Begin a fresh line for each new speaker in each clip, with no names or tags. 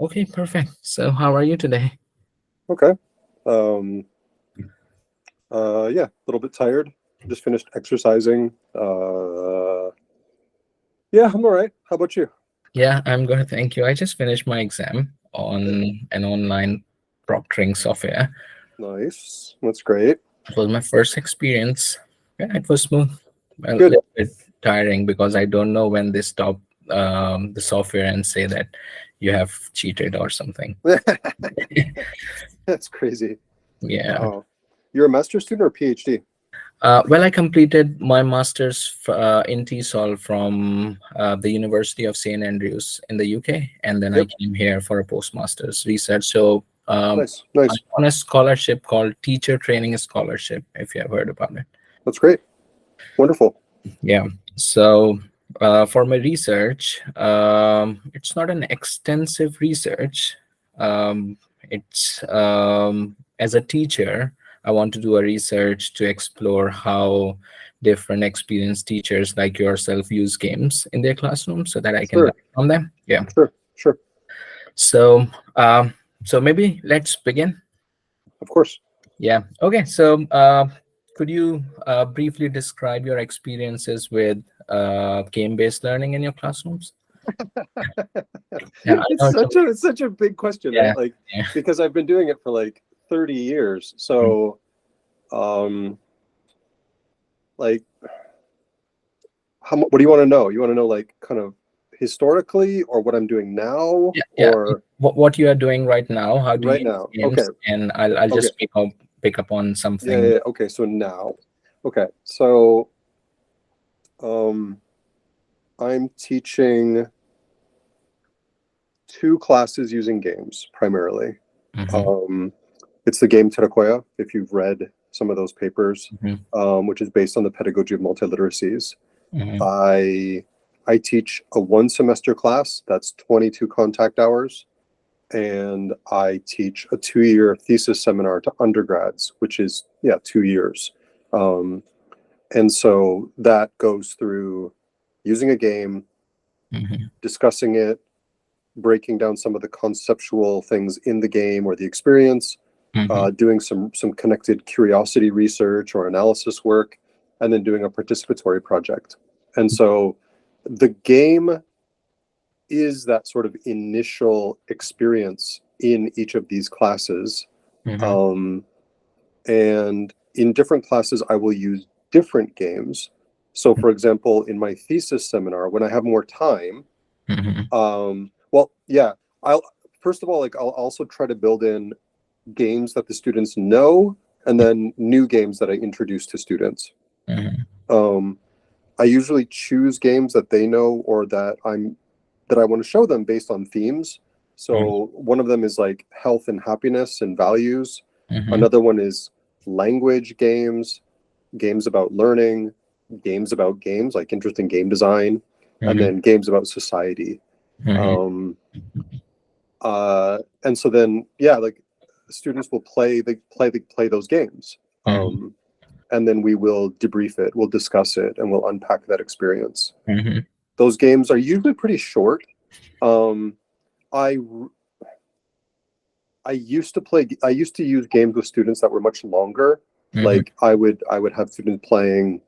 Okay, perfect. So how are you today?
Okay. Um, yeah, a little bit tired. Just finished exercising. Yeah, I'm all right. How about you?
Yeah, I'm good. Thank you. I just finished my exam
Okay.
on an online proctoring software.
Nice. That's great.
It was my first experience. Yeah, it was smooth. A
Good.
little bit tiring because I don't know when they stop the software and say that you have cheated or something.
That's crazy.
Yeah.
Wow. You're a master's student or a PhD?
Well, I completed my master's in TESOL from the University of St. Andrews in the UK, and then I
Yep.
came here for a postmaster's research. So
Nice.
I'm
Nice.
on a scholarship called Teacher Training Scholarship, if you have heard about it.
That's great. Wonderful.
Yeah. So for my research, it's not an extensive research. It's as a teacher, I want to do a research to explore how different experienced teachers like yourself use games in their classroom so that I can learn
Sure.
from them. Yeah.
Sure. Sure.
So so maybe let's begin.
Of course.
Yeah. Okay. So, could you briefly describe your experiences with game-based learning in your classrooms? Yeah, I know.
It's such a big question,
Yeah.
right? Like,
Yeah.
because I've been doing it for like 30 years. So, um, like, what do you want to know? You want to know like kind of historically or what I'm doing now
Yeah. Yeah.
or
What you are doing right now? How do you
right
use
now? Okay.
games? And I'll
Okay.
just pick up on
Yeah,
something.
yeah, yeah. Okay. So now, okay. So, um, I'm teaching two classes using games primarily.
Hmm.
Um, it's the game Terakoya, if you've read some of those papers,
Hmm.
which is based on the pedagogy of multiliteracies.
Hmm.
I I teach a one semester class that's 22 contact hours, and I teach a 2 year thesis seminar to undergrads, which is 2 years. Um, and so that goes through using a game,
Hmm.
discussing it, breaking down some of the conceptual things in the game or the experience,
Hmm.
doing some connected curiosity research or analysis work, and then doing a participatory project. And so the game is that sort of initial experience in each of these classes.
Hmm.
Um, and in different classes, I will use different games. So, for example, in my thesis seminar, when I have more time,
Hmm.
well, yeah, I'll first of all, like, I'll also try to build in games that the students know, and then new games that I introduce to students.
Hmm.
Um, I usually choose games that they know or that I want to show them based on themes. So one of them is like health and happiness and values.
Hmm.
Another one is language games, games about learning, games about games, like interesting game design, and
Hmm.
then games about society.
Hmm.
Um, and so then, yeah, like students will play those games. And then we will debrief it, we'll discuss it, and we'll unpack that experience.
Hmm.
Those games are usually pretty short. Um, I I used to use games with students that were much longer.
Hmm.
Like I would have students playing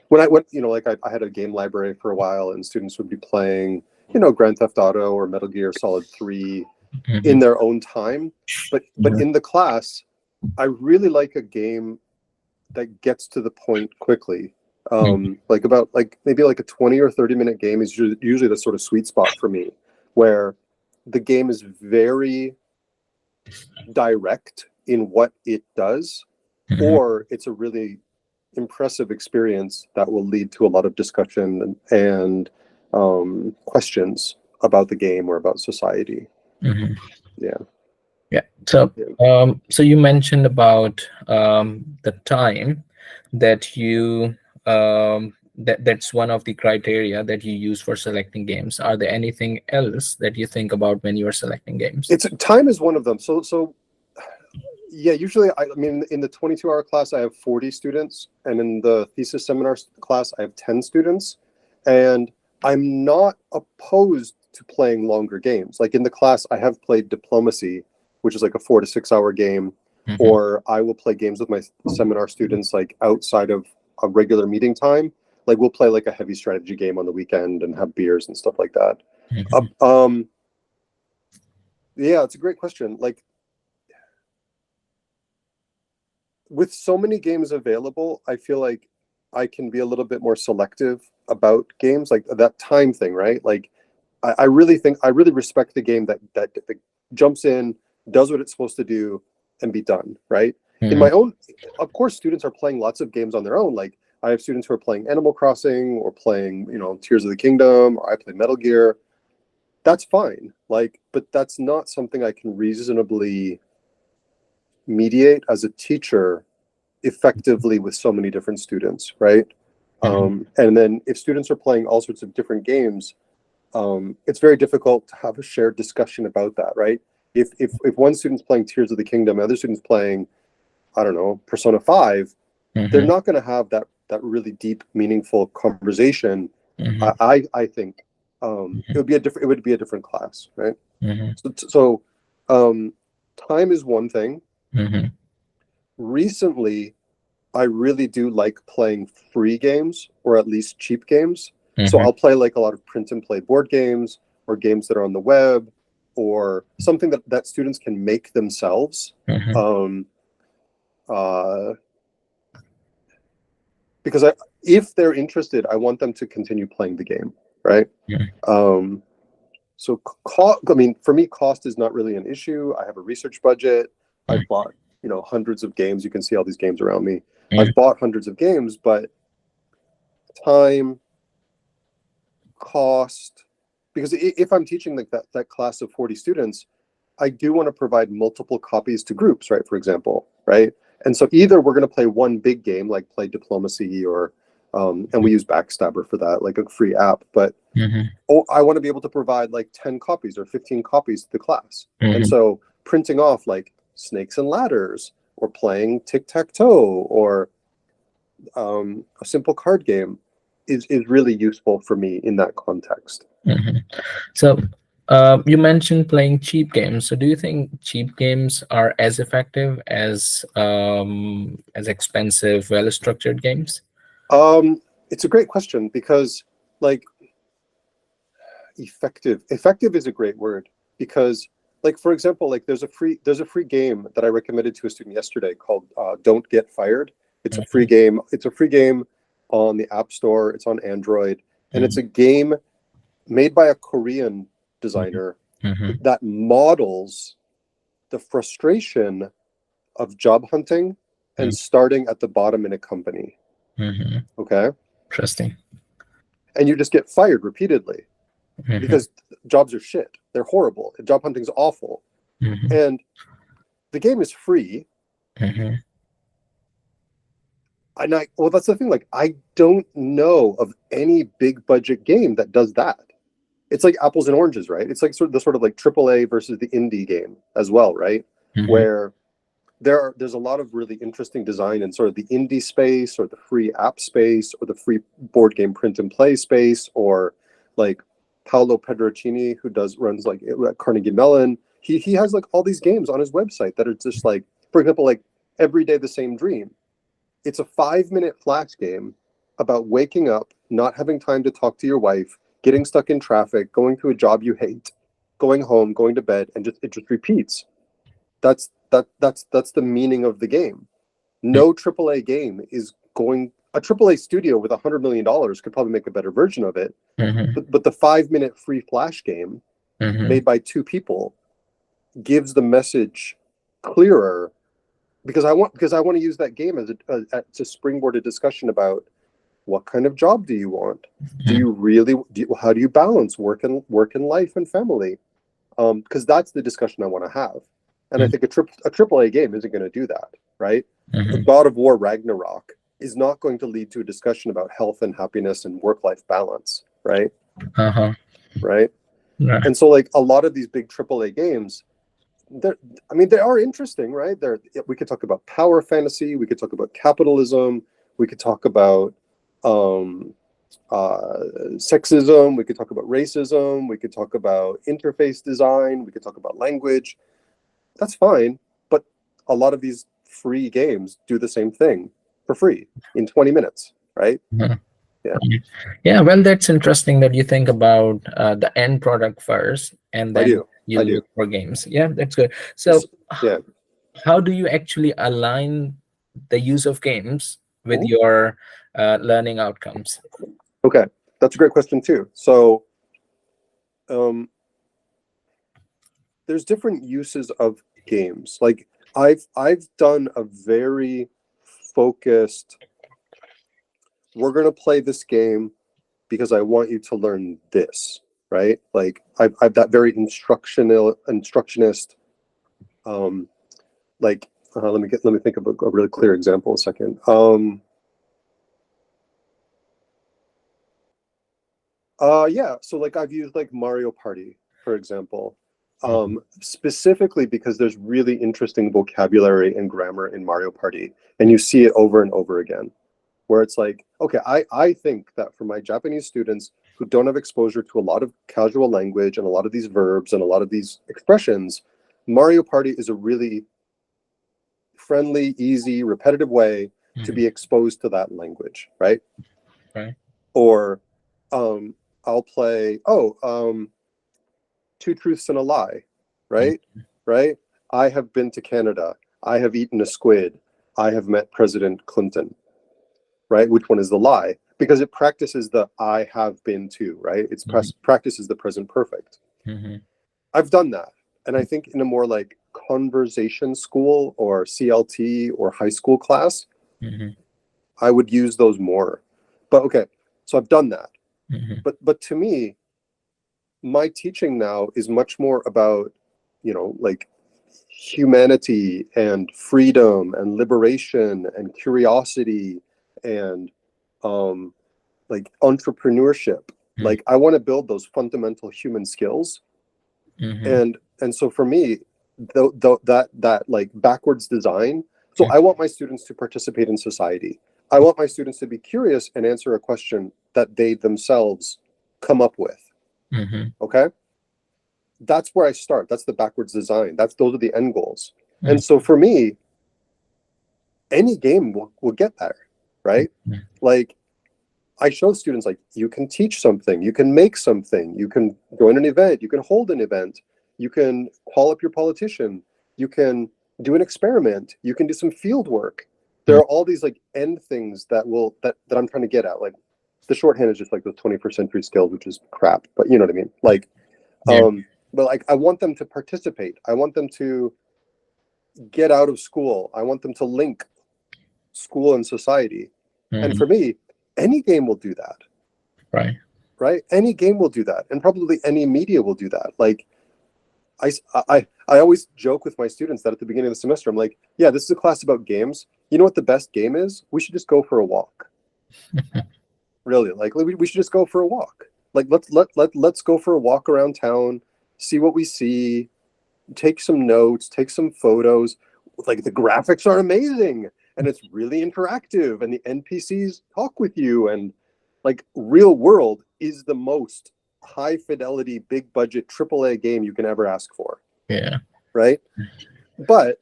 when I went, like I had a game library for a while, and students would be playing, Grand Theft Auto or Metal Gear Solid 3
Hmm.
in their own time. But in the class, I really like a game that gets to the point quickly. Like about like maybe like a 20 or 30 minute game is usually the sort of sweet spot for me, where the game is very direct in what it does,
Hmm.
or it's a really impressive experience that will lead to a lot of discussion and questions about the game or about society.
Hmm.
Yeah.
Yeah. So,
Yeah.
so you mentioned about the time that that's one of the criteria that you use for selecting games. Are there anything else that you think about when you are selecting games?
It's time is one of them. So yeah, usually I mean in the 22-hour class I have 40 students, and in the thesis seminar class I have 10 students, and I'm not opposed to playing longer games. Like in the class, I have played Diplomacy, which is like a 4 to 6 hour game, or I will play games with my seminar students like outside of a regular meeting time. Like we'll play like a heavy strategy game on the weekend and have beers and stuff like that. Yeah, it's a great question. Like with so many games available, I feel like I can be a little bit more selective about games, like that time thing, right? Like I really respect the game that jumps in, does what it's supposed to do, and be done, right? In my own, of course, students are playing lots of games on their own. Like I have students who are playing Animal Crossing or playing, Tears of the Kingdom, or I play Metal Gear. That's fine. Like, but that's not something I can reasonably mediate as a teacher effectively with so many different students, right? And then if students are playing all sorts of different games, it's very difficult to have a shared discussion about that, right? If one student's playing Tears of the Kingdom, the other student's playing, I don't know, Persona 5, they're not going to have that really deep, meaningful conversation. I think it would be a different class, right? So time is one thing. Recently, I really do like playing free games, or at least cheap games. So I'll play like a lot of print and play board games, or games that are on the web, or something that students can make themselves. Because if they're interested, I want them to continue playing the game, right? So for me, cost is not really an issue. I have a research budget. I've bought, hundreds of games. You can see all these games around me. I've bought hundreds of games, but time, cost, because if I'm teaching like that class of 40 students, I do want to provide multiple copies to groups, right? For example, right? And so either we're going to play one big game, like play Diplomacy, or and we use Backstabber for that, like a free app. But I want to be able to provide like 10 copies or 15 copies to the class. And so printing off like Snakes and Ladders, or playing tic-tac-toe, or a simple card game is really useful for me in that context.
So you mentioned playing cheap games. So do you think cheap games are as effective as expensive, well-structured games?
It's a great question, because like effective is a great word, because like, for example, like there's a free game that I recommended to a student yesterday called Don't Get Fired. It's a free game. It's a free game on the App Store. It's on Android, and it's a game made by a Korean designer that models the frustration of job hunting and starting at the bottom in a company. Okay.
Interesting.
And you just get fired repeatedly because jobs are shit. They're horrible. Job hunting's awful. And the game is free. Well, that's the thing. Like, I don't know of any big budget game that does that. It's like apples and oranges, right? It's like sort of like AAA versus the indie game as well, right? Where there's a lot of really interesting design in sort of the indie space, or the free app space, or the free board game print and play space, or like Paolo Pedrocini, who runs like at Carnegie Mellon. He has like all these games on his website that are just like, for example, like Every Day the Same Dream. It's a 5-minute flash game about waking up, not having time to talk to your wife, getting stuck in traffic, going to a job you hate, going home, going to bed, and it just repeats. That's the meaning of the game. No AAA game is going. A AAA studio with $100 million could probably make a better version of it. But the 5-minute free flash game made by 2 people gives the message clearer, because I want to use that game as to springboard a discussion about what kind of job do you want? Do you really? How do you balance work and life and family? Because that's the discussion I want to have. And I think a AAA game isn't going to do that, right? God of War Ragnarok is not going to lead to a discussion about health and happiness and work-life balance, right? Right? And so, like, a lot of these big AAA games, they are interesting, right? We could talk about power fantasy, we could talk about capitalism, we could talk about sexism, we could talk about racism, we could talk about interface design, we could talk about language. That's fine, but a lot of these free games do the same thing for free in 20 minutes, right?
Mhm.
Yeah,
Yeah, well, that's interesting that you think about the end product first, and
I
then
do.
you
I do.
look for games. Yeah, that's good. So,
S- Yeah.
how do you actually align the use of games with
Mhm.
your learning outcomes?
Okay, that's a great question too. So, um, there's different uses of games. Like I've done a very focused. We're gonna play this game because I want you to learn this, right? Like I've that very instructionist. Um, like let me think of a really clear example a second. Yeah. So like I've used like Mario Party, for example,
Mhm.
specifically because there's really interesting vocabulary and grammar in Mario Party, and you see it over and over again. Where it's like, okay, I think that for my Japanese students who don't have exposure to a lot of casual language and a lot of these verbs and a lot of these expressions, Mario Party is a really friendly, easy, repetitive way to
Mhm.
be exposed to that language, right?
Right.
Or um, I'll play, Two Truths and a Lie,
Mhm.
right? Right? I have been to Canada. I have eaten a squid. I have met President Clinton, right? Which one is the lie? Because it practices the I have been to, right? It's
Mhm.
practices the present perfect.
Mhm.
I've done that. And I think in a more like conversation school or CLT or high school class,
Mhm.
I would use those more. But okay, so I've done that.
Mhm.
But to me, my teaching now is much more about, like humanity and freedom and liberation and curiosity and um like entrepreneurship.
Mhm.
Like I want to build those fundamental human skills.
Mhm.
And so for me, that like backwards design. So I want my students to participate in society. I want my students to be curious and answer a question that they themselves come up with.
Mhm.
Okay, that's where I start. That's the backwards design. Those are the end goals. And
Mhm.
so for me, any game will get there, right?
Mhm.
Like I show students like you can teach something, you can make something, you can join an event, you can hold an event, you can call up your politician, you can do an experiment, you can do some field work. There
Mhm.
are all these like end things that I'm trying to get at. Like the shorthand is just like those 21st century skills, which is crap, but you know what I mean? Like,
Yeah.
but like I want them to participate. I want them to get out of school. I want them to link school and society. And
Mhm.
for me, any game will do that,
Right.
right? Any game will do that, and probably any media will do that. Like I always joke with my students that at the beginning of the semester, I'm like, yeah, this is a class about games. You know what the best game is? We should just go for a walk. Really, like we should just go for a walk. Like let's go for a walk around town, see what we see, take some notes, take some photos. Like the graphics are amazing and it's really interactive and the NPCs talk with you and like real world is the most high fidelity, big budget AAA game you can ever ask for,
Yeah.
right? But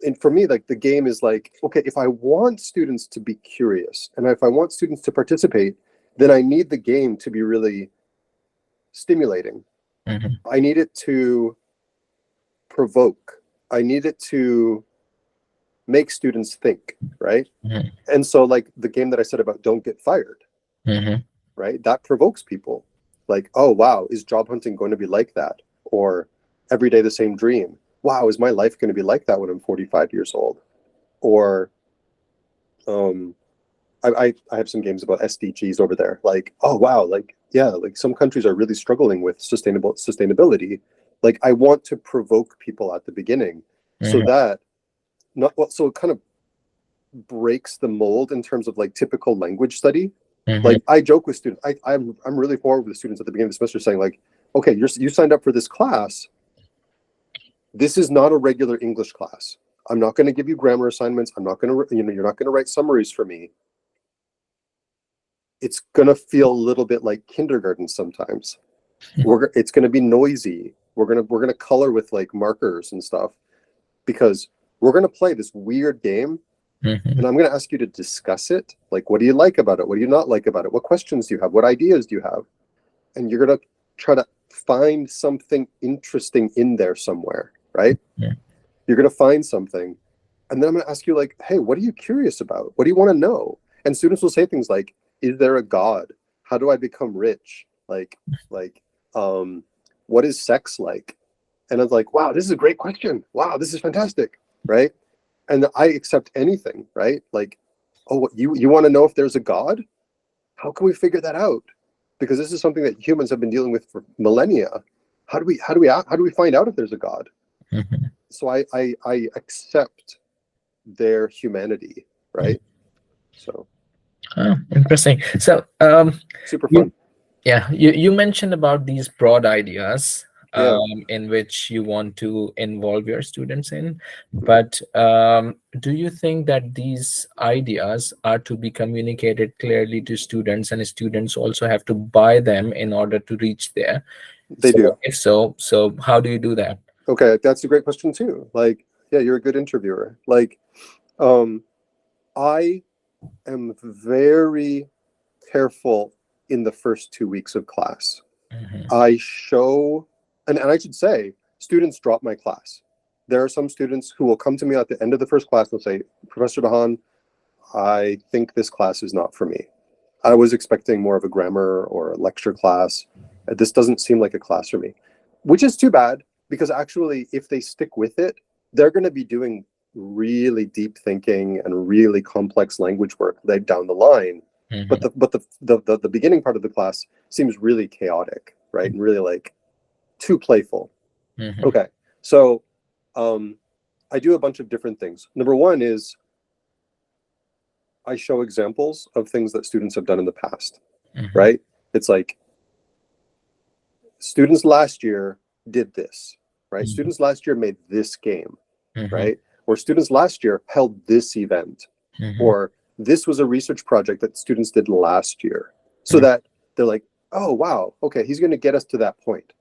and for me, like the game is like, okay, if I want students to be curious and if I want students to participate, then I need the game to be really stimulating.
Mhm.
I need it to provoke. I need it to make students think, right?
Mhm.
And so, like the game that I said about don't get fired,
Mhm.
right? That provokes people. Like, oh, wow, is job hunting going to be like that? Or every day the same dream. Wow, is my life going to be like that when I'm 45 years old? Or um, I have some games about SDGs over there. Like, oh, wow, like, yeah, like some countries are really struggling with sustainability. Like, I want to provoke people at the beginning so
Mhm.
that not well, so it kind of breaks the mold in terms of like typical language study.
Mhm.
Like I joke with students, I'm really forward with students at the beginning of the semester saying like, okay, you signed up for this class. This is not a regular English class. I'm not going to give you grammar assignments. I'm not going to, you're not going to write summaries for me. it's gonna feel a little bit like kindergarten sometimes. It's gonna be noisy. We're gonna color with like markers and stuff, because we're gonna play this weird game,
Mhm.
and I'm gonna ask you to discuss it. Like, what do you like about it? What do you not like about it? What questions do you have? What ideas do you have? And you're gonna try to find something interesting in there somewhere, right?
Yeah.
You're gonna find something, and then I'm gonna ask you like, hey, what are you curious about? What do you want to know? And students will say things like, is there a God? How do I become rich? Like, um, what is sex like? And I was like, wow, this is a great question. Wow, this is fantastic, right? And I accept anything, right? Like, oh, what, you want to know if there's a God? How can we figure that out? Because this is something that humans have been dealing with for millennia. How do we find out if there's a God?
Mhm.
So I accept their humanity, right? So
Oh, interesting. So,
super
you
fun.
yeah, you mentioned about these broad ideas
Yeah,
in which you want to involve your students in,
mhm.
but do you think that these ideas are to be communicated clearly to students, and students also have to buy them in order to reach there?
They
So,
do.
if so, how do you do that?
Okay, that's a great question too. Like, yeah, you're a good interviewer. Like, um, I am very careful in the first 2 weeks of class.
Mhm.
I show, and I should say, students drop my class. There are some students who will come to me at the end of the first class and say, Professor deHaan, I think this class is not for me. I was expecting more of a grammar or a lecture class. This doesn't seem like a class for me, which is too bad, because actually, if they stick with it, they're going to be doing really deep thinking and really complex language work like down the line. But
Mhm.
the beginning part of the class seems really chaotic, right? And really like too playful.
Mhm.
Okay, so um, I do a bunch of different things. Number one is I show examples of things that students have done in the past,
Mhm.
right? It's like students last year did this, right?
Mhm.
Students last year made this game,
Mhm.
right? Or students last year held this event,
Mhm.
or this was a research project that students did last year. So
Mhm.
that they're like, oh wow, okay, he's going to get us to that point.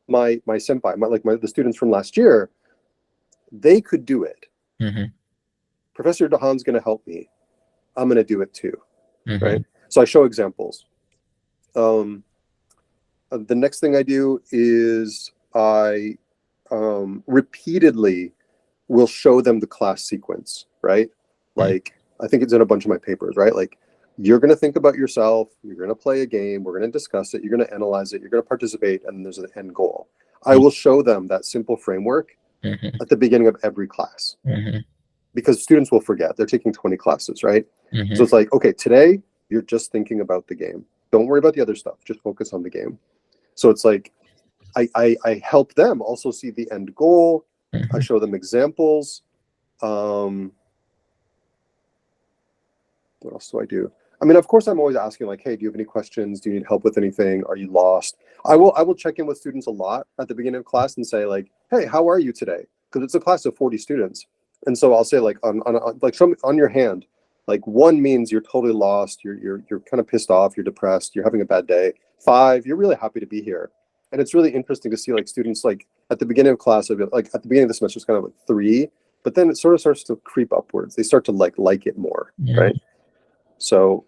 My senpai, the students from last year, they could do it.
Mhm.
Professor deHaan's going to help me. I'm going to do it too, right?
Mhm.
So I show examples. Um, the next thing I do is I repeatedly will show them the class sequence, right?
Mhm.
Like, I think it's in a bunch of my papers, right? Like, you're going to think about yourself, you're going to play a game, we're going to discuss it, you're going to analyze it, you're going to participate, and there's an end goal. I will show them that simple framework
Mhm.
at the beginning of every class,
Mhm.
because students will forget. They're taking 20 classes, right? So
Mhm.
it's like, okay, today you're just thinking about the game. Don't worry about the other stuff. Just focus on the game. So it's like I help them also see the end goal. I
Mhm.
show them examples. Um, what else do I do? I mean, of course, I'm always asking like, hey, do you have any questions? Do you need help with anything? Are you lost? I will check in with students a lot at the beginning of class and say like, hey, how are you today? Because it's a class of 40 students, and so I'll say like on like show me on your hand. Like, one means you're totally lost. You're kind of pissed off. You're depressed. You're having a bad day. 5, you're really happy to be here. And it's really interesting to see like students like at the beginning of class, like at the beginning of the semester, it's kind of like 3, but then it sort of starts to creep upwards. They start to like it more, right?
Mhm.
So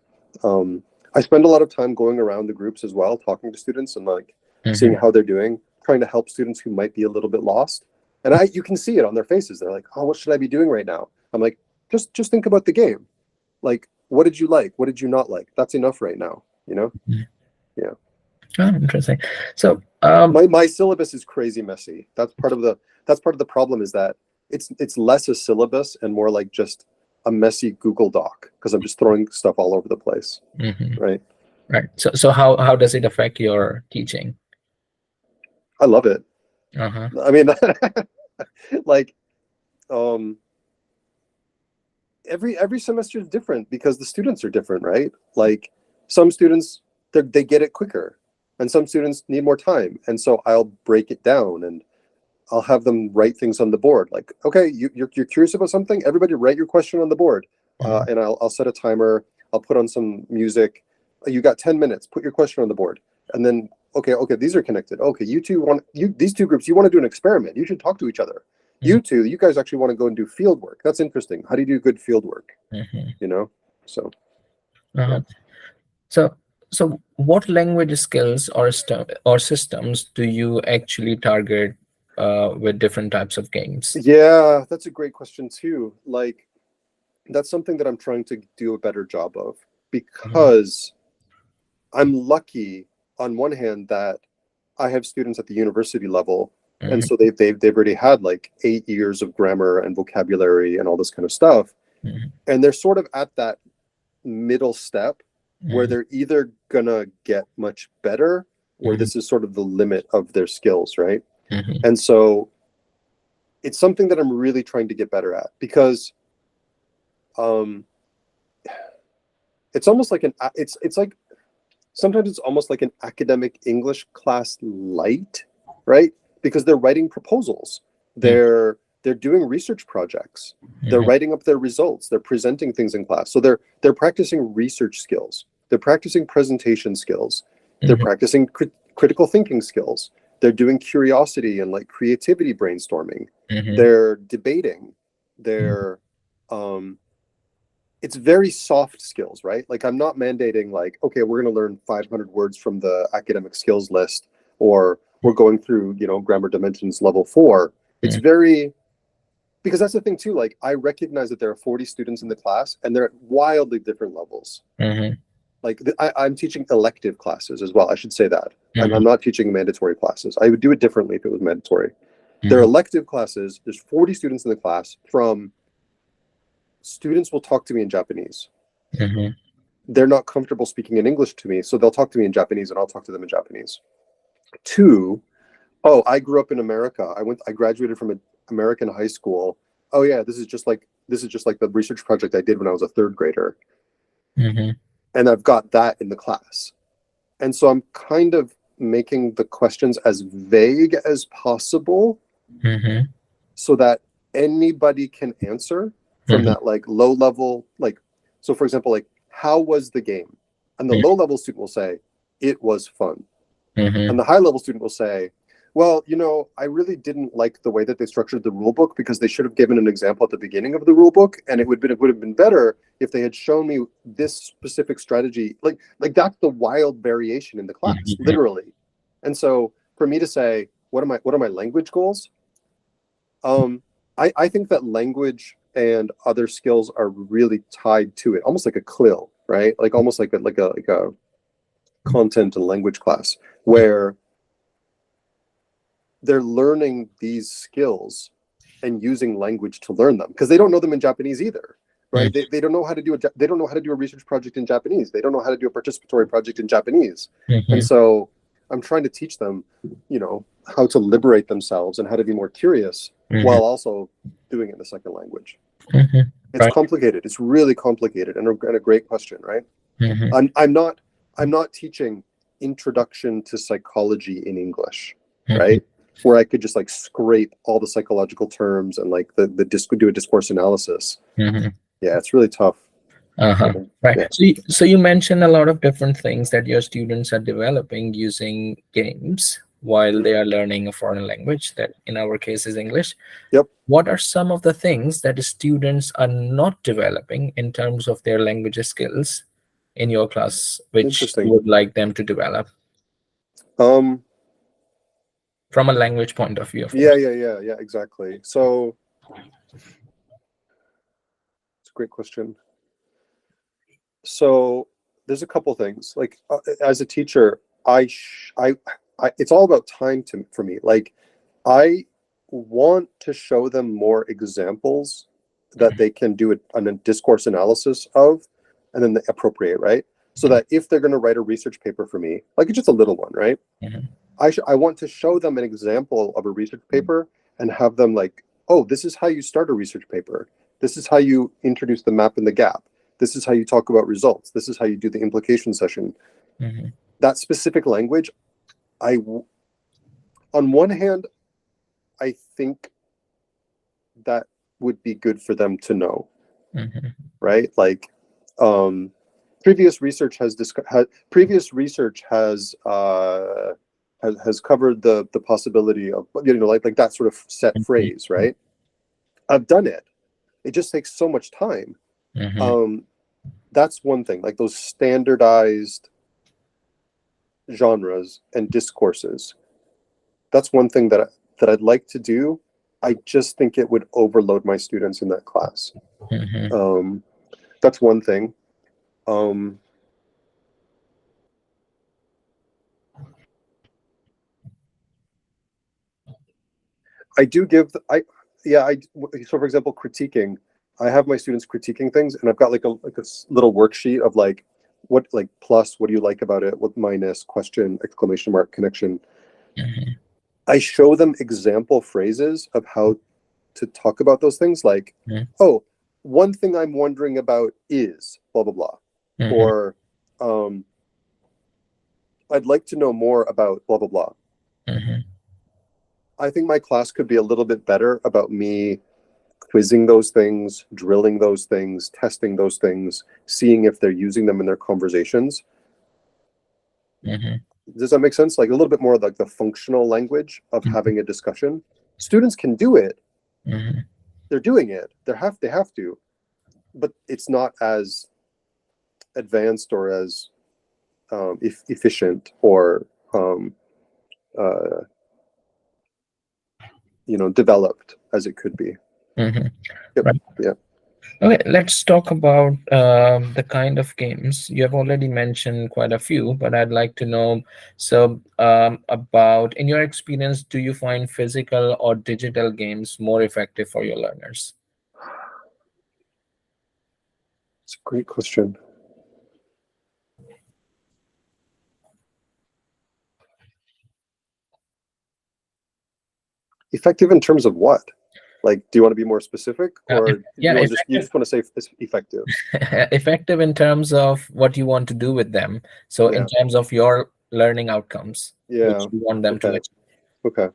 I spend a lot of time going around the groups as well, talking to students and like seeing
Mhm.
how they're doing, trying to help students who might be a little bit lost. And you can see it on their faces. They're like, "Oh, what should I be doing right now?" I'm like, "Just think about the game. Like, what did you like? What did you not like? That's enough right now. You know?
Mhm.
Yeah.
Oh, interesting. So,
My syllabus is crazy messy. That's part of the problem, is that it's less a syllabus and more like just a messy Google Doc, because I'm just throwing stuff all over the place,
mhm.
right?
Right. So how does it affect your teaching?
I love it.
Uh-huh.
I mean, like um, every semester is different because the students are different, right? Like, some students they get it quicker, and some students need more time, and so I'll break it down and I'll have them write things on the board. Like, okay, you're curious about something. Everybody, write your question on the board,
Mhm.
and I'll set a timer. I'll put on some music. You got 10 minutes, put your question on the board. And then, okay, these are connected. Okay, these two groups, you want to do an experiment. You should talk to each other.
Mhm.
You guys actually want to go and do field work. That's interesting. How do you do good field work?
Mhm.
You know? So, yeah.
Uh-huh. So, so what language skills or systems do you actually target with different types of games?
Yeah, that's a great question too. Like, that's something that I'm trying to do a better job of,
Mhm.
because I'm lucky on one hand that I have students at the university level, and
Mhm.
so they've already had like 8 years of grammar and vocabulary and all this kind of stuff,
Mhm.
and they're sort of at that middle step where
Mhm.
they're either gonna get much better, or
Mhm.
this is sort of the limit of their skills, right?
Mhm.
And so it's something that I'm really trying to get better at, because um it's almost like it's like sometimes it's almost like an academic English class light, right? Because they're writing proposals,
Mhm.
they're doing research projects, they're
Mhm.
writing up their results, they're presenting things in class. So they're practicing research skills, they're practicing presentation skills, they're
Mhm.
practicing critical thinking skills, they're doing curiosity and like creativity brainstorming,
Mhm.
they're debating, they're um it's very soft skills, right? Like, I'm not mandating like, okay, we're going to learn 500 words from the academic skills list, or we're going through, grammar dimensions level 4. It's
Mhm.
very, because that's the thing too. Like, I recognize that there are 40 students in the class and they're at wildly different levels.
Mhm.
Like, I'm teaching elective classes as well. I should say that. I'm
Mhm.
not teaching mandatory classes. I would do it differently if it was mandatory. They're
Mhm.
elective classes. There's 40 students in the class. From students will talk to me in Japanese.
Mhm.
They're not comfortable speaking in English to me, so they'll talk to me in Japanese and I'll talk to them in Japanese. Two, oh, I grew up in America. I graduated from an American high school. Oh yeah, this is just like the research project I did when I was a third grader.
Mhm.
And I've got that in the class. And so I'm kind of making the questions as vague as possible
Mhm.
so that anybody can answer from
Mhm.
that like low level, like, so for example, like, how was the game? And the low level student will say, it was fun. And
Mhm.
the high level student will say, well, I really didn't like the way that they structured the rule book, because they should have given an example at the beginning of the rule book, and it would have been better if they had shown me this specific strategy. Like that's the wild variation in the class,
Mhm.
literally. And so for me to say, what are my language goals? I think that language and other skills are really tied to it, almost like a CLIL, right? Like almost like a content and language class, where they're learning these skills and using language to learn them, because they don't know them in Japanese either, right?
Mhm.
They don't know how to do they don't know how to do a research project in Japanese. They don't know how to do a participatory project in Japanese. And
Mhm.
so I'm trying to teach them, how to liberate themselves and how to be more curious
Mhm.
while also doing it in the second language.
Mhm.
It's
Right.
complicated. It's really complicated, and a great question, right?
Mhm.
I'm not teaching introduction to psychology in English,
Mhm.
right? Where I could just like scrape all the psychological terms and like do a discourse analysis.
Mhm.
Yeah, it's really tough.
Uh-huh. Right.
Yeah,
So you mentioned a lot of different things that your students are developing using games while they are learning a foreign language, that in our case is English.
yep.
What are some of the things that the students are not developing in terms of their language skills in your class, which you
Interesting.
would like them to develop
Um,
from a language point of view, of
yeah,
course?
yeah, yeah, yeah, exactly. So it's a great question. So there's a couple things. Like, as a teacher, it's all about time for me. Like, I want to show them more examples that they can do a discourse analysis of, and then they appropriate, right? So that if they're going to write a research paper for me, like it's just a little one, right?
Mhm.
I want to show them an example of a research paper and have them like, oh, this is how you start a research paper. This is how you introduce the map and the gap. This is how you talk about results. This is how you do the implication session.
Mhm.
That specific language, I, on one hand, I think that would be good for them to know,
Mhm.
right? Like, um, previous research has covered the possibility of, like that sort of set phrase, right? I've done it. It just takes so much time. That's one thing, like those standardized genres and discourses. That's one thing that I'd like to do. I just think it would overload my students in that class. That's one thing. I do give so for example, critiquing, I have my students critiquing things, and I've got like a little worksheet of like what, like, plus, what do you like about it, what, minus, question, exclamation mark, connection. I show them example phrases of how to talk about those things, like, oh, one thing I'm wondering about is blah blah blah, or I'd like to know more about blah blah blah. I think my class could be a little bit better about me quizzing those things, drilling those things, testing those things, seeing if they're using them in their conversations. Does that make sense? Like a little bit more like the functional language of having a discussion. Students can do it. They're doing it. They have to, but it's not as advanced or as efficient or developed as it could be. Yep.
Right.
Yeah.
Okay, let's talk about the kind of games. You have already mentioned quite a few, but I'd like to know, so about, in your experience, do you find physical or digital games more effective for your learners?
It's a great question. Effective in terms of what? Like, do you want to be more specific, or you just want to say effective?
Effective in terms of what you want to do with them. So in terms of your learning outcomes, which you want them to achieve.
Okay.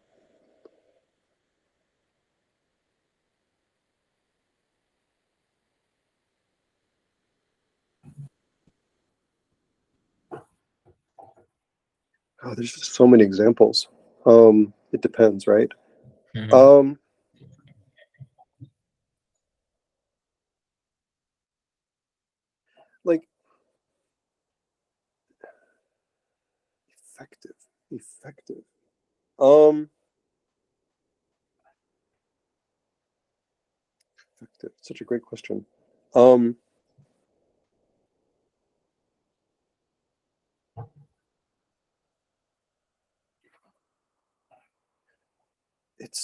Oh, there's just so many examples. It depends, right? Like, effective. Effective. Such a great question.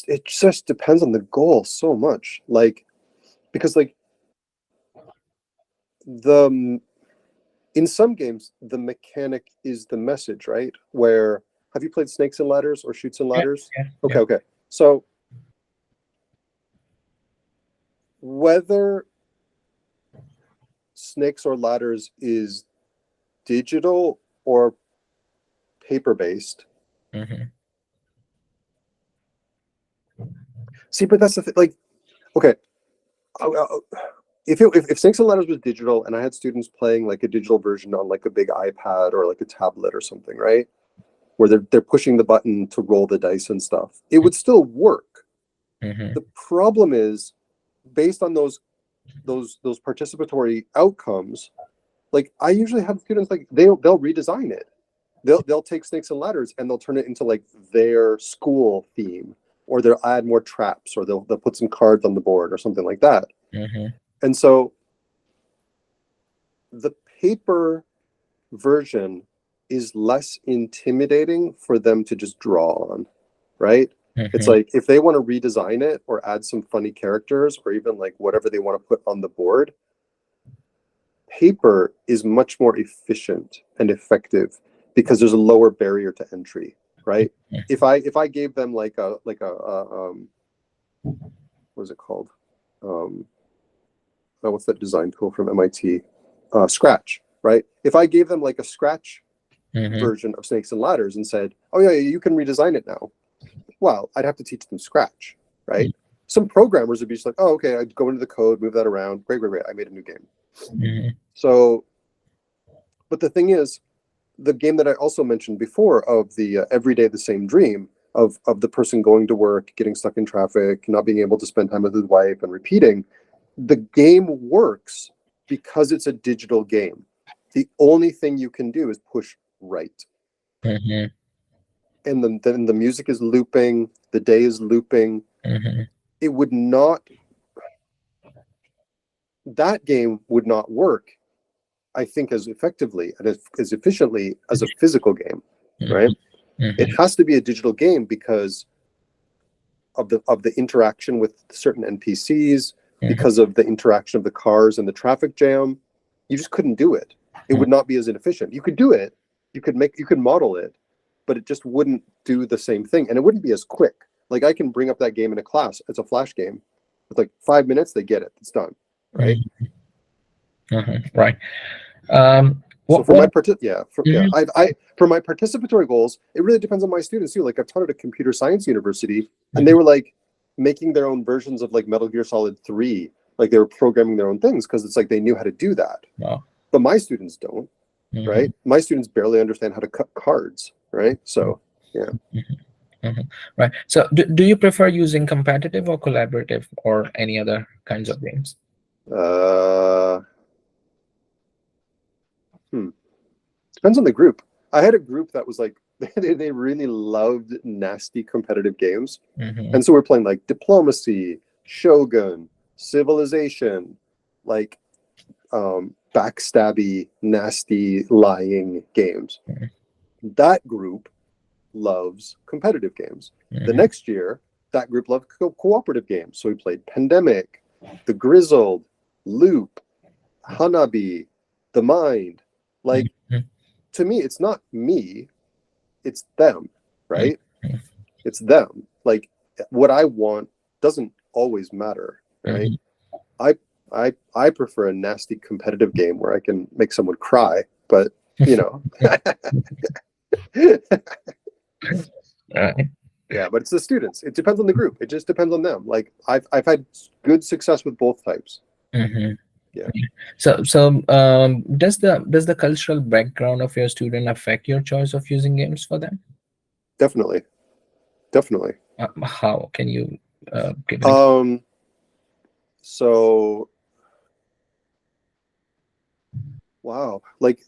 It just depends on the goal so much. Like, because like in some games, the mechanic is the message, right? Where, have you played Snakes and Ladders or Shoots and Ladders? Okay. So whether Snakes or Ladders is digital or paper-based. See, but that's the thing. Like, okay, if Snakes and Ladders was digital and I had students playing like a digital version on like a big iPad or like a tablet or something, right, where they're pushing the button to roll the dice and stuff, it would still work. The problem is, based on those participatory outcomes, like I usually have students, like they'll redesign it. They'll take Snakes and Ladders and they'll turn it into like their school theme, or they'll add more traps, or they'll put some cards on the board or something like that. And so the paper version is less intimidating for them to just draw on, right? It's like if they want to redesign it or add some funny characters or even like whatever they want to put on the board, paper is much more efficient and effective because there's a lower barrier to entry, right? If I gave them like a what is it called? What's that design tool from MIT? Scratch, right? If I gave them like a Scratch version of Snakes and Ladders and said, oh yeah, you can redesign it now, well, I'd have to teach them Scratch, right? Some programmers would be just like, oh, okay, I'd go into the code, move that around, great, I made a new game. So But the thing is, the game that I also mentioned before of the every day the same dream of the person going to work, getting stuck in traffic, not being able to spend time with his wife, and repeating, the game works because it's a digital game. The only thing you can do is push right,
Mm-hmm.
and then the music is looping, the day is looping.
Mm-hmm.
It would not, that game would not work, I think, as effectively and as efficiently as a physical game, right? It
Mm-hmm.
has to be a digital game because of the interaction with certain NPCs,
Mm-hmm.
because of the interaction of the cars and the traffic jam. You just couldn't do it. It would not be as inefficient. You could do it, you could model it, but it just wouldn't do the same thing, and it wouldn't be as quick. Like, I can bring up that game in a class. It's a flash game. With like 5 minutes, they get it. It's done, right?
Mm-hmm. Right. Um,
So
what
for
what
my
Mhm.
for my participatory goals, it really depends on my students too. Like, I've taught at a computer science university, and they
Mhm.
were like making their own versions of like Metal Gear Solid 3. Like, they were programming their own things because it's like they knew how to do that.
Wow.
But my students don't,
Mhm.
right? My students barely understand how to cut cards, right? So yeah.
Mhm. Mhm. Right. So do you prefer using competitive or collaborative or any other kinds of games?
Uh, hmm. Depends on the group. I had a group that was like they really loved nasty competitive games.
Mm-hmm.
And so we're playing like Diplomacy, Shogun, Civilization, like backstabby, nasty, lying games. That group loves competitive games. The
Mm-hmm.
next year, that group loved cooperative games. So we played Pandemic, The Grizzled, Loop, Hanabi, The Mind. Like,
Mm-hmm.
to me, it's not me, it's them, right?
Mm-hmm.
It's them. Like, what I want doesn't always matter, right?
Mm-hmm.
I I prefer a nasty competitive game where I can make someone cry, but you know,
Right.
yeah. But it's the students. It depends on the group. It just depends on them. Like, I've had good success with both types.
Mm-hmm.
Yeah,
Does the cultural background of your student affect your choice of using games for them?
definitely, definitely.
How can you give an example?
Um, so wow, like,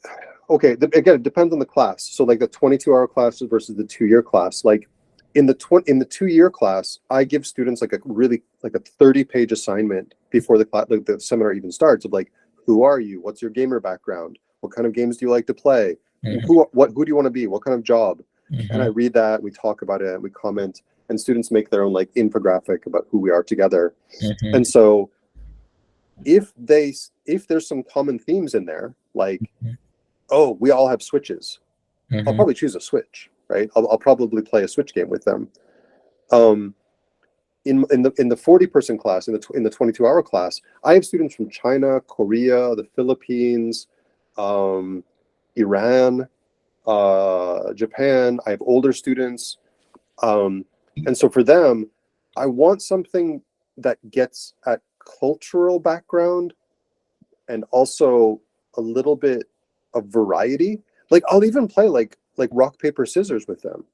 okay, again, it depends on the class. So like the 22-hour classes versus the 2 year class. Like, in the 2 year class, I give students like a really like a 30-page assignment before the class, like the seminar even starts, of like, who are you? What's your gamer background? What kind of games do you like to play?
Mm-hmm.
Who do you want to be? What kind of job? And I
Mm-hmm.
read that, we talk about it, and we comment, and students make their own like infographic about who we are together.
Mm-hmm.
And so if there's some common themes in there, like, oh, we all have switches, I'll
Mm-hmm.
probably choose a switch, right? I'll probably play a switch game with them. um in the 40-person class, in the 22-hour class, I have students from China, Korea, the Philippines, um Iran, Japan. I have older students. And so for them, I want something that gets at cultural background and also a little bit of variety. Like, I'll even play like rock paper scissors with them,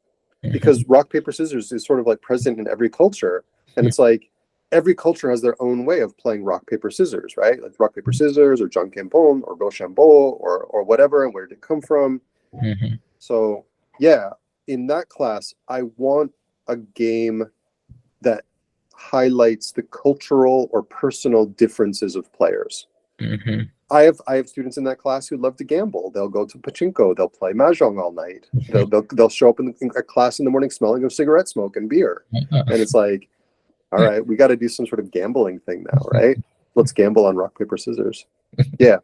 Mm-hmm.
because rock paper scissors is sort of like present in every culture, and it's like every culture has their own way of playing rock paper scissors, right? Like rock paper scissors, or Jankenpon, or Rochambeau, or whatever, and where did it come from?
Mm-hmm.
So yeah, in that class, I want a game that highlights the cultural or personal differences of players.
Mm-hmm.
I have students in that class who love to gamble. They'll go to pachinko. They'll play mahjong all night. They'll show up in a class in the morning smelling of cigarette smoke and beer, and it's like, all right, we got to do some sort of gambling thing now, right? Let's gamble on rock paper scissors. Yeah,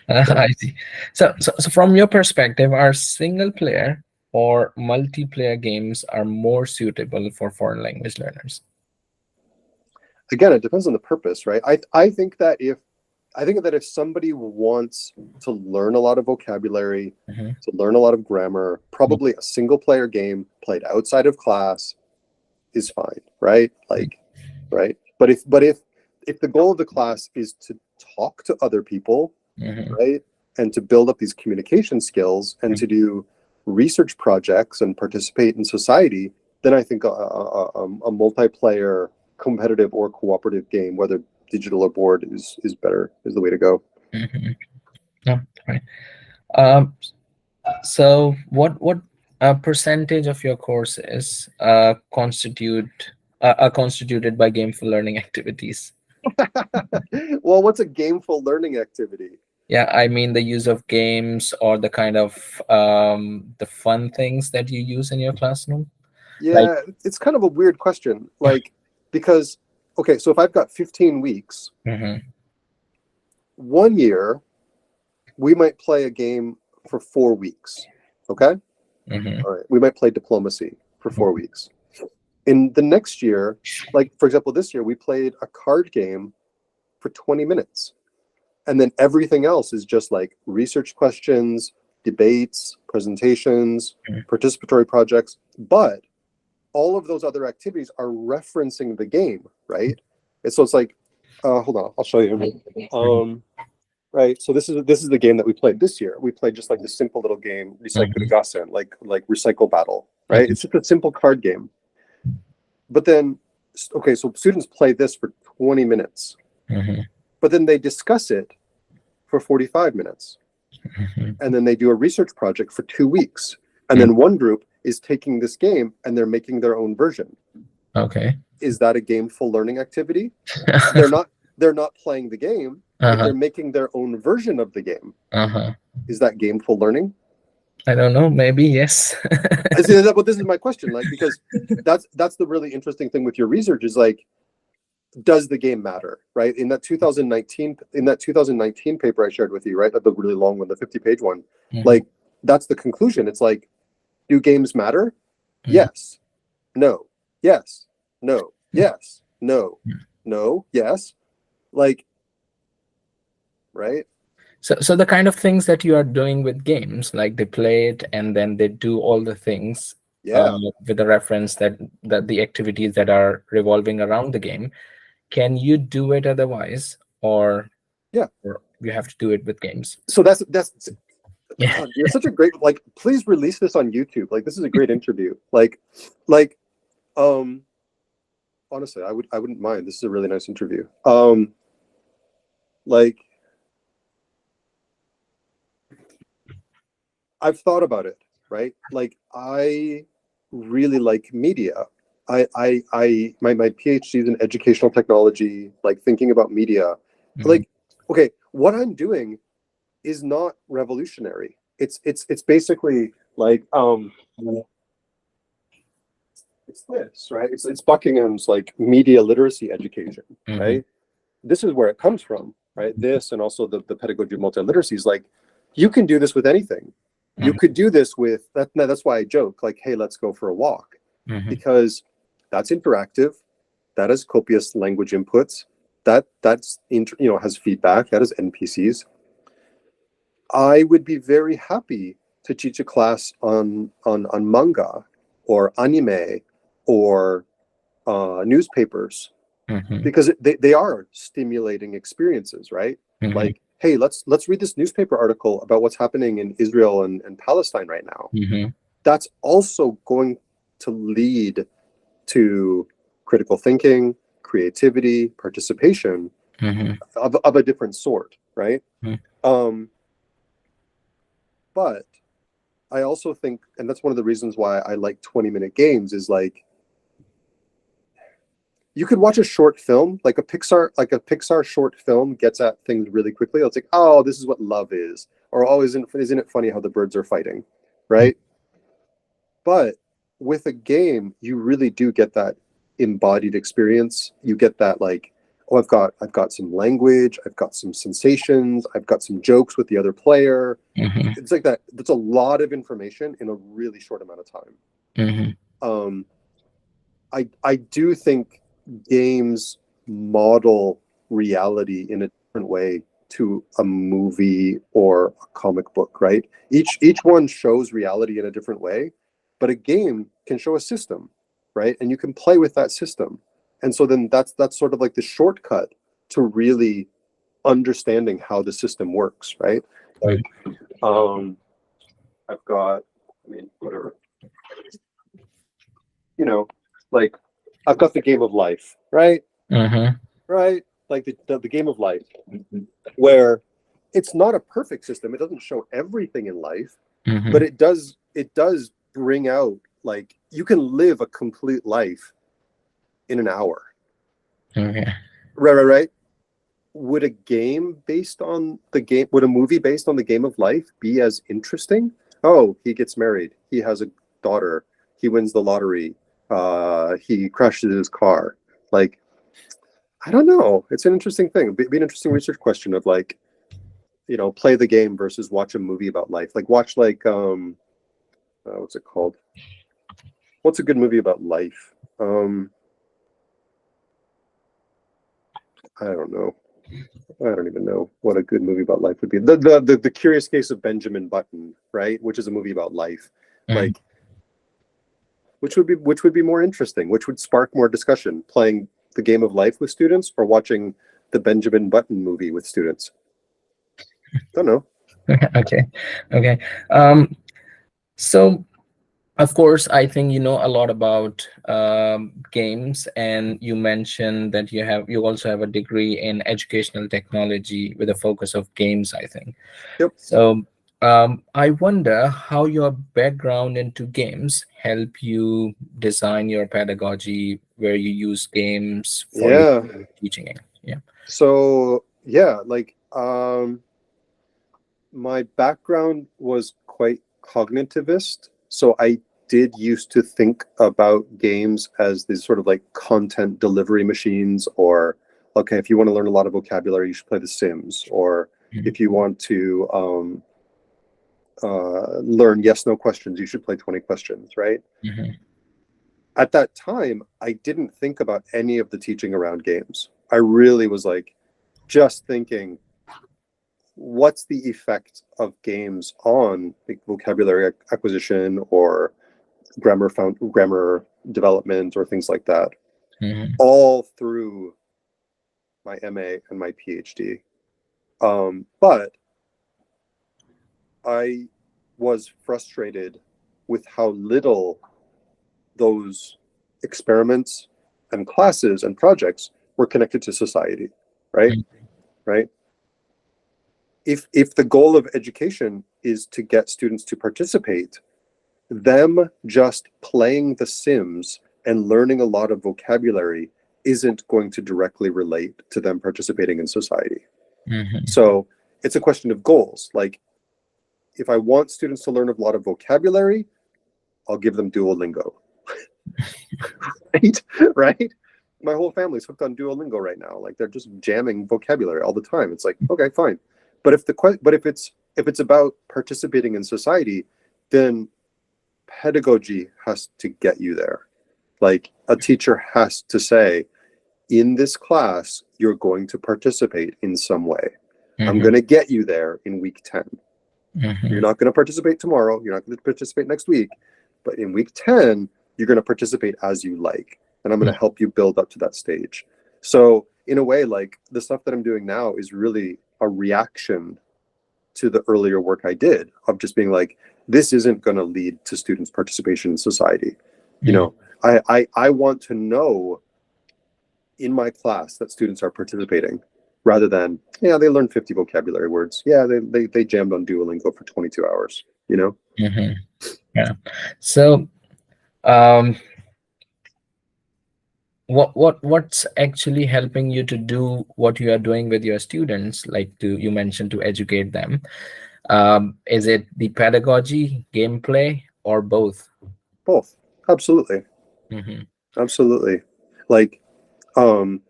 yeah.
I see. So from your perspective, are single player or multiplayer games are more suitable for foreign language learners?
Again, it depends on the purpose, right? I think that if somebody wants to learn a lot of vocabulary,
Mm-hmm.
to learn a lot of grammar, probably a single player game played outside of class is fine, right? Like, right? But if the goal of the class is to talk to other people,
Mm-hmm.
right? and to build up these communication skills and to do research projects and participate in society, then I think a multiplayer competitive or cooperative game, whether digital or board, is the way to go.
Mhm. Yeah, right. Um, so what percentage of your courses are constituted by gameful learning activities?
Well, what's a gameful learning activity?
Yeah, I mean the use of games or the kind of the fun things that you use in your classroom. Like,
Yeah, it's kind of a weird question. Like, because, okay, so if I've got 15 weeks,
mhm,
1 year, we might play a game for 4 weeks. Okay?
mhm,
All right. We might play diplomacy for 4 weeks. In the next year, like, for example, this year, we played a card game for 20 minutes. And then everything else is just like research questions, debates, presentations,
mhm,
participatory projects. But all of those other activities are referencing the game, right? And so it's like, hold on, I'll show you. Right. So this is the game that we played this year. We played just like the simple little game,
mhm,
Recycle like recycle battle, right?
mhm,
It's just a simple card game. But then, okay, so students play this for 20 minutes,
mhm,
but then they discuss it for 45 minutes.
mhm,
And then they do a research project for 2 weeks. And
mhm.
then one group is taking this game and they're making their own version.
Okay.
Is that a gameful learning activity? They're not playing the game, but
Uh-huh.
they're making their own version of the game.
Uh-huh.
Is that gameful learning?
I don't know, maybe yes.
I see that, but this is my question, like, because that's the really interesting thing with your research is like, does the game matter, right? In that 2019 paper I shared with you, right, the really long one, the 50-page one,
Mhm,
like, that's the conclusion. It's like, do games matter?
mhm,
Yes, no, yes, no, yes, no,
mhm.
no, yes, like, right?
So the kind of things that you are doing with games, like they play it and then they do all the things
Yeah.
with the reference that the activities that are revolving around the game, can you do it otherwise,
Yeah.
or you have to do it with games?
So that's
Yeah.
God, you're such a great, like, please release this on YouTube. Like, this is a great interview. Like um honestly, I wouldn't mind. This is a really nice interview. Like, I've thought about it, right? Like, I really like media. My PhD is in educational technology, like thinking about media.
Mhm,
Like, okay, what I'm doing is not revolutionary. It's basically like it's this, right? It's Buckingham's like media literacy education,
mhm,
right? This is where it comes from, right? This and also the pedagogy of multiliteracy is like, you can do this with anything. You
mhm,
could do this with that. That's why I joke, like, hey, let's go for a walk,
mhm,
because that's interactive, that has copious language inputs, has feedback, that has NPCs. I would be very happy to teach a class on manga or anime or newspapers,
mhm,
because they are stimulating experiences, right?
mhm,
Like, hey, let's read this newspaper article about what's happening in Israel and Palestine right now.
mhm,
That's also going to lead to critical thinking, creativity, participation
mhm,
of a different sort, right?
mhm,
Um, but I also think, and that's one of the reasons why I like 20-minute games, is like, you could watch a short film, like a Pixar short film gets at things really quickly. It's like, oh, this is what love is, or oh, isn't it funny how the birds are fighting, right? But with a game, you really do get that embodied experience. You get that, like, oh, I've got some language, I've got some sensations, I've got some jokes with the other player.
mhm,
It's like that. That's a lot of information in a really short amount of time.
mhm,
Um, I do think games model reality in a different way to a movie or a comic book, right? Each one shows reality in a different way, but a game can show a system, right? And you can play with that system. And so then that's sort of like the shortcut to really understanding how the system works, right? Like, um, I've got, I mean, whatever, you know, like I've got the game of life, right?
Mm-hmm.
Right? Like the game of life, where it's not a perfect system. It doesn't show everything in life, but
Mm-hmm.
it does bring out, like, you can live a complete life in an hour.
Okay.
Right. Would a movie based on the game of life be as interesting? Oh, he gets married, he has a daughter, he wins the lottery, he crashes his car. Like, I don't know. It's an interesting thing. It'd be an interesting research question of, like, play the game versus watch a movie about life. Like, watch, like, what's it called? What's a good movie about life? I don't know. I don't even know what a good movie about life would be. The Curious Case of Benjamin Button, right? Which is a movie about life.
Mm.
Like, which would be more interesting? Which would spark more discussion? Playing the game of life with students, or watching the Benjamin Button movie with students? Don't know.
Okay. Okay. Um, so of course, I think you know a lot about games, and you mentioned that you also have a degree in educational technology with a focus of games, I think.
Yep.
So I wonder how your background into games help you design your pedagogy where you use games for your
Yeah.
teaching. Yeah.
So yeah, like, my background was quite cognitivist. So I did used to think about games as these sort of like content delivery machines, or, okay, if you want to learn a lot of vocabulary, you should play The Sims, or
Mhm.
if you want to learn yes no questions, you should play 20 questions, right?
Mhm.
At that time, I didn't think about any of the teaching around games. I really was like just thinking, what's the effect of games on, like, vocabulary acquisition, or grammar development, or things like that,
Mhm.
all through my MA and my PhD. But I was frustrated with how little those experiments and classes and projects were connected to society, right? Right. If the goal of education is to get students to participate, them just playing The Sims and learning a lot of vocabulary isn't going to directly relate to them participating in society.
Mhm.
So it's a question of goals. Like, if I want students to learn a lot of vocabulary, I'll give them Duolingo. Right? Right? My whole family's hooked on Duolingo right now. Like, they're just jamming vocabulary all the time. It's like, okay, fine. But if it's about participating in society, then pedagogy has to get you there. Like, a teacher has to say, in this class, you're going to participate in some way. I'm
Mhm.
going to get you there in week 10. You're
Mhm.
not going to participate tomorrow. You're not going to participate next week. But in week 10, you're going to participate as you like. And I'm going to help you build up to that stage. So, in a way, like, the stuff that I'm doing now is really a reaction to the earlier work I did, of just being like, this isn't going to lead to students' participation in society. You
Mhm.
know, I want to know in my class that students are participating, rather than, yeah, they learned 50 vocabulary words. Yeah, they jammed on Duolingo for 22 hours, you know?
Mhm. Yeah. So um, what's actually helping you to do what you are doing with your students, like you mentioned to educate them? Is it the pedagogy, gameplay, or both?
Both. Absolutely.
Mm-hmm.
Absolutely. Like, um,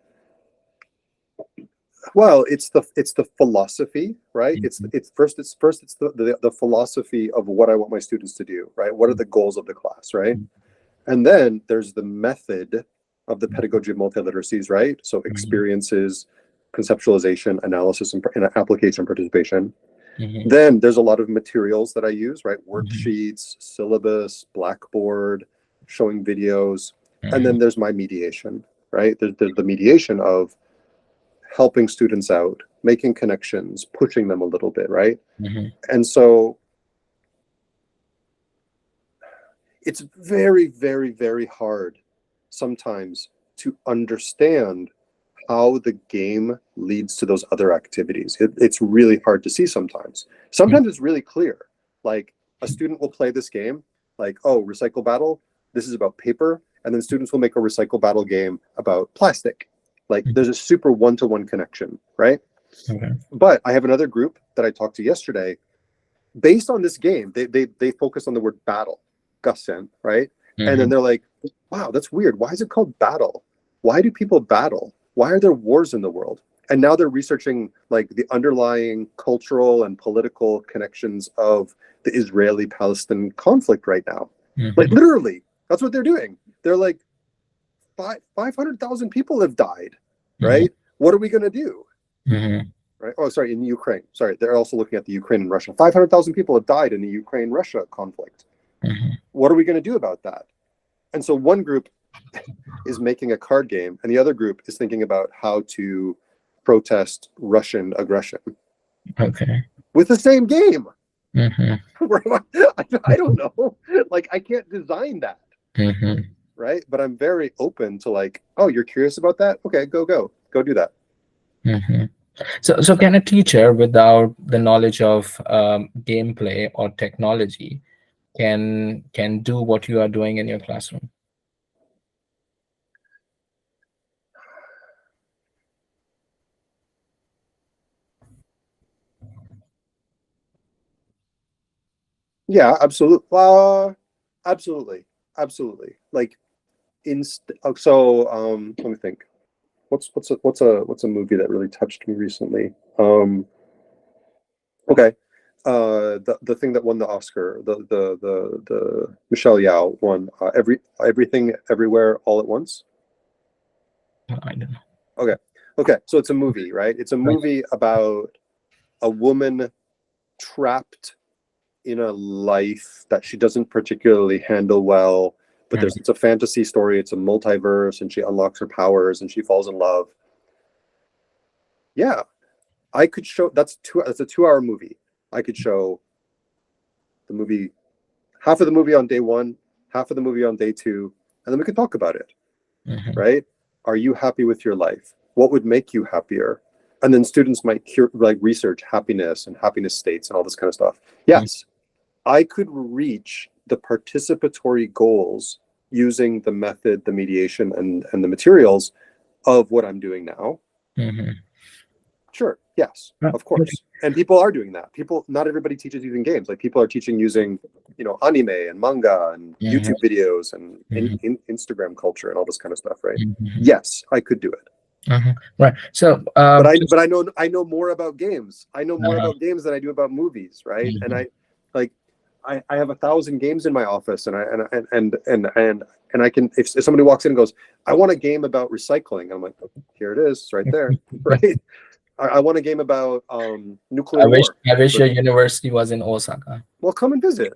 well, it's the philosophy, right? It's the philosophy of what I want my students to do, right? What are the goals of the class, right? And then there's the method of the pedagogy of multiliteracies, right? So experiences, conceptualization, analysis, and application participation.
Mm-hmm.
Then there's a lot of materials that I use, right?
Mm-hmm.
Worksheets, syllabus, Blackboard, showing videos. And
Mm-hmm.
then there's my mediation, right? There's the mediation of helping students out making connections, pushing them a little bit, right?
Mm-hmm.
And so it's very, very, very hard sometimes to understand how the game leads to those other activities. It's really hard to see sometimes. Sometimes it's really clear. Like a student will play this game, like, oh, recycle battle, this is about paper. And then students will make a recycle battle game about plastic. Like there's a super one-to-one connection, right?
Okay.
But I have another group that I talked to yesterday. Based on this game, they focus on the word battle, Gussen, right? And then
Mm-hmm.
they're like, wow, that's weird. Why is it called battle? Why do people battle? Why are there wars in the world? And now they're researching like the underlying cultural and political connections of the Israeli-Palestinian conflict right now. Like
Mm-hmm.
literally, that's what they're doing. They're like, 500,000 people have died,
Mm-hmm.
right? What are we going to do?
Mm-hmm.
Right? Oh, sorry, in Ukraine. Sorry, they're also looking at the Ukraine and Russia. 500,000 people have died in the Ukraine-Russia conflict.
Mm-hmm.
What are we going to do about that? And so one group is making a card game, and the other group is thinking about how to protest Russian aggression
Okay.
with the same game.
Mm-hmm.
I don't know. Like, I can't design that,
Mm-hmm.
right? But I'm very open to like, oh, you're curious about that? Okay, go do that.
Mm-hmm. So can a teacher without the knowledge of gameplay or technology can do what you are doing in your classroom?
Yeah, absolutely. Absolutely. Like let me think. What's a movie that really touched me recently? Okay. The thing that won the Oscar, the Michelle Yao won everything everywhere all at once.
I don't know.
Okay. Okay. So it's a movie, right? It's a
Right.
movie about a woman trapped in a life that she doesn't particularly handle well. But
Mhm.
it's a fantasy story. It's a multiverse, and she unlocks her powers, and she falls in love. Yeah, I could show. That's a 2 hour movie. I could show the movie, half of the movie on day one, half of the movie on day two, and then we could talk about it.
Mhm.
Right? Are you happy with your life? What would make you happier? And then students might research happiness and happiness states and all this kind of stuff. Yes, I could reach the participatory goals using the method, the mediation, and the materials of what I'm doing now.
Mhm.
Sure, yes,
Right.
of course. And people are doing that. Not everybody teaches using games. Like people are teaching using, anime and manga and
Mhm.
YouTube videos and
Mhm.
Instagram culture and all this kind of stuff, right?
Mhm.
Yes, I could do it.
Mhm. Right. So
But I
just
but I know more about games. I know more
uh,
about games than I do about movies, right? And
mhm.
like I have 1,000 games in my office, and I can, if somebody walks in and goes, I want a game about recycling, I'm like, oh, here it is, it's right there, right? I want a game about nuclear war.
I wish
But
your university was in Osaka.
well, come and visit.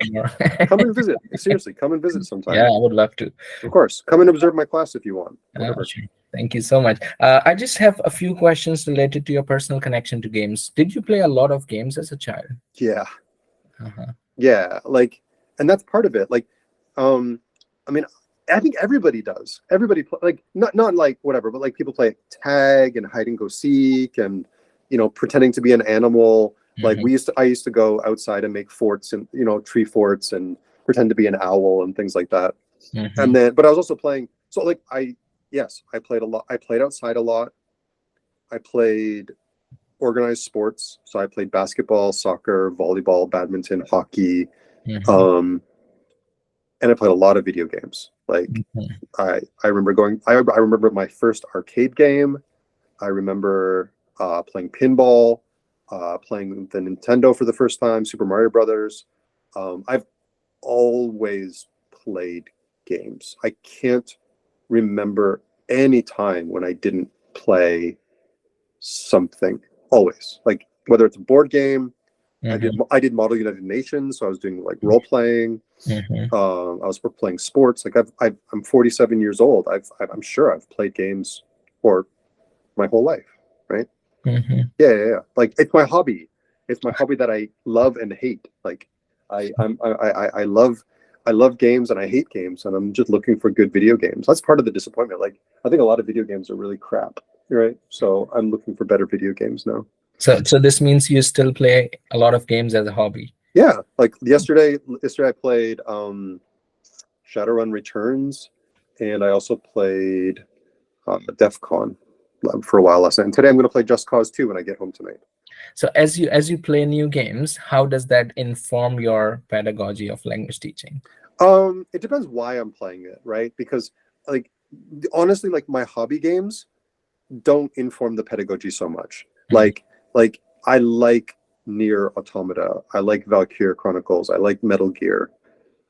Come and visit. Seriously, come and visit
Yeah,
sometime.
I would love to.
Of course, come and observe my class if you want. Whatever.
Sure. Thank you so much. I just have a few questions related to your personal connection to games. Did you play a lot of games as a child?
Yeah,
Uh-huh.
yeah. Like, and that's part of it. Like, um, I mean, I think everybody does. Everybody like not like whatever, but like people play tag and hide and go seek and pretending to be an animal. Like
Mhm.
I used to go outside and make forts and tree forts and pretend to be an owl and things like that. And
Mhm.
then, but I was also playing. So like yes, I played a lot. I played outside a lot. I played organized sports. So I played basketball, soccer, volleyball, badminton, hockey,
Mhm.
um, and I played a lot of video games. Like
Mhm.
I remember going. I remember my first arcade game. I remember playing pinball, playing the Nintendo for the first time, Super Mario Brothers. I've always played games. I can't remember any time when I didn't play something. Always, like whether it's a board game.
Mhm.
I did Model United Nations, so I was doing like role playing.
Mhm.
I was playing sports. Like I'm 47 years old. I'm sure I've played games for my whole life, right? Yeah. Like it's my hobby. It's my hobby that I love and hate. Like I love games and I hate games, and I'm just looking for good video games. That's part of the disappointment. Like I think a lot of video games are really crap, right? So I'm looking for better video games now.
So this means you still play a lot of games as a hobby.
Yeah, like yesterday I played Shadowrun Returns, and I also played DEF CON for a while last night. And today I'm going to play Just Cause 2 when I get home tonight.
So as you play new games, how does that inform your pedagogy of language teaching?
It depends why I'm playing it, right? Because like honestly, like my hobby games don't inform the pedagogy so much. Like I like Nier Automata, I like Valkyrie Chronicles, I like Metal Gear.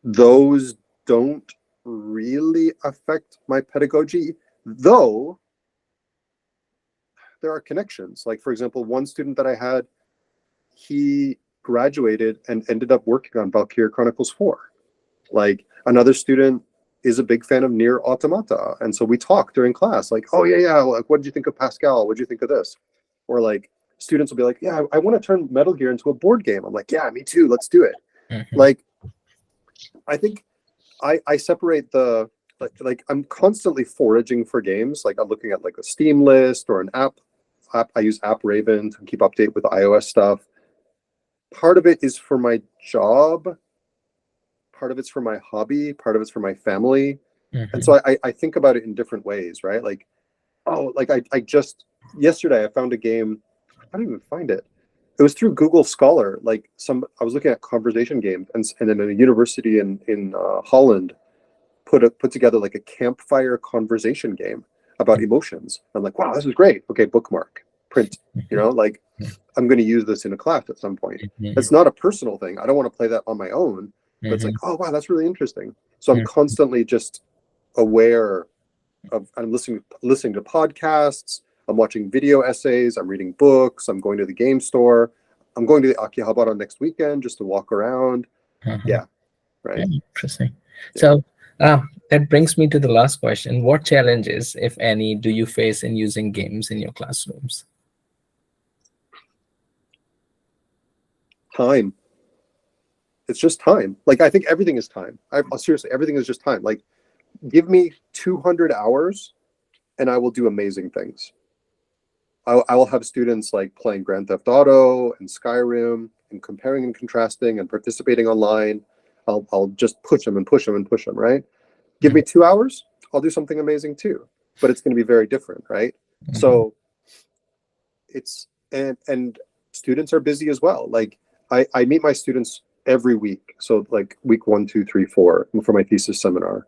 Those don't really affect my pedagogy, though there are connections. Like for example, one student that I had, he graduated and ended up working on Valkyrie Chronicles 4. Like another student is a big fan of Nier Automata, and so we talk during class like, oh yeah, like what did you think of Pascal, what did you think of this? Or like students will be like, yeah, I want to turn Metal Gear into a board game. I'm like, yeah, me too, let's do it. Like I think I separate the like I'm constantly foraging for games. Like I'm looking at like a Steam list or an app. I use App Raven to keep update with iOS stuff. Part of it is for my job, part of it's for my hobby, part of it's for my family. And so I think about it in different ways, right? Like, oh, like I just yesterday I found a game. I don't even find it. It was through Google Scholar. Like I was looking at conversation games, and then a university in Holland put together like a campfire conversation game about emotions. I'm like, wow, this is great. Okay, bookmark, print. Like I'm going to use this in a class at some point. It's not a personal thing. I don't want to play that on my own. But it's like, oh wow, that's really interesting. So I'm constantly just aware of. I'm listening to podcasts. I'm watching video essays. I'm reading books. I'm going to the game store. I'm going to the Akihabara next weekend just to walk around. Yeah, right.
Yeah, interesting. So that brings me to the last question. What challenges, if any, do you face in using games in your classrooms?
Time. It's just time. Like I think everything is time. Seriously, everything is just time. Like give me 200 hours and I will do amazing things. I will have students like playing Grand Theft Auto and Skyrim and comparing and contrasting and participating online. I'll just push them and push them and push them, right? Give me 2 hours, I'll do something amazing too. But it's going to be very different, right? So it's and students are busy as well. Like I meet my students every week. So like week 1, 2, 3, 4 for my thesis seminar.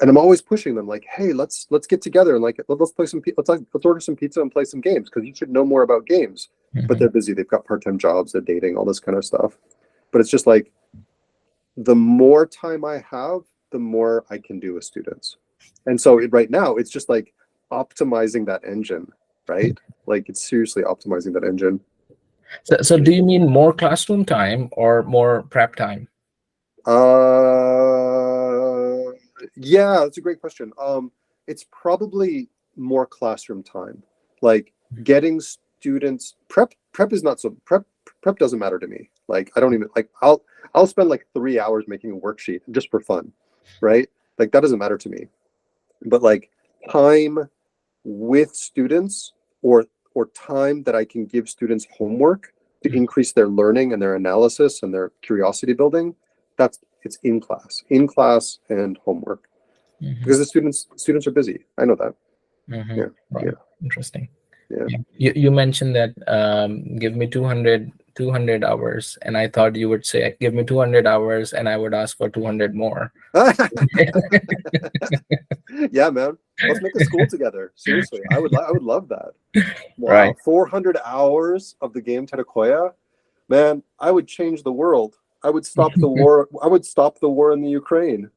And I'm always pushing them like, hey, let's get together and like let's play some let's order some pizza and play some games because you should know more about games. But they're busy. They've got part-time jobs, they're dating, all this kind of stuff. But it's just like the more time I have, the more I can do with students. And so right now it's just like optimizing that engine, right? Like it's seriously optimizing that engine.
So do you mean more classroom time or more prep time?
Yeah, that's a great question. It's probably more classroom time. Like getting students prep is not so prep doesn't matter to me. Like I don't even like I'll spend like 3 hours making a worksheet just for fun, right? Like that doesn't matter to me. But like time with students or time that I can give students homework to increase their learning and their analysis and their curiosity building, it's in class and homework. Because the students are busy. I know that. Yeah.
Right.
Yeah.
Interesting.
Yeah.
You mentioned that give me 200 hours, and I thought you would say give me 200 hours and I would ask for 200 more.
Yeah, man. Let's make a school together. Seriously, I would love that. Wow,
Right.
400 hours of the game Terakoya, man. I would change the world. I would stop the war. I would stop the war in the Ukraine.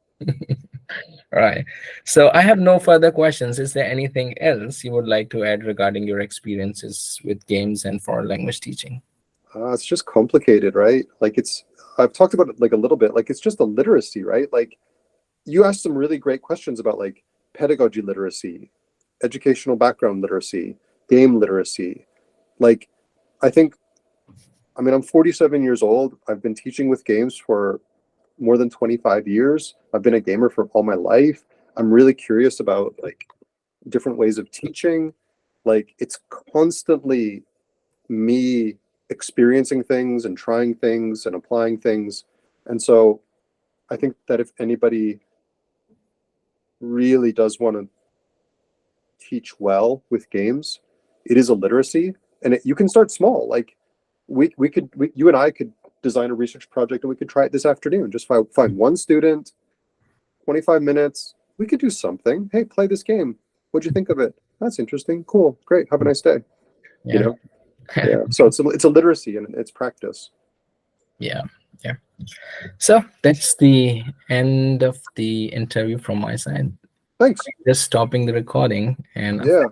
Right. So I have no further questions. Is there anything else you would like to add regarding your experiences with games and foreign language teaching?
It's just complicated, right? Like I've talked about it like a little bit. Like it's just a literacy, right? Like you asked some really great questions about like pedagogy literacy, educational background literacy, game literacy. Like, I think, I mean, I'm 47 years old. I've been teaching with games for more than 25 years. I've been a gamer for all my life. I'm really curious about like different ways of teaching. Like, it's constantly me experiencing things and trying things and applying things. And so I think that if anybody really does want to teach well with games, it is a literacy, and you can start small. Like, you and I could design a research project, and we could try it this afternoon. Just find one student, 25 minutes. We could do something. Hey, play this game. What'd you think of it? That's interesting. Cool. Great. Have a nice day. You
Yeah.
know? Yeah. So it's a literacy and it's practice.
Yeah. Yeah. So that's the end of the interview from my side.
Thanks.
Just stopping the recording, and
Yeah.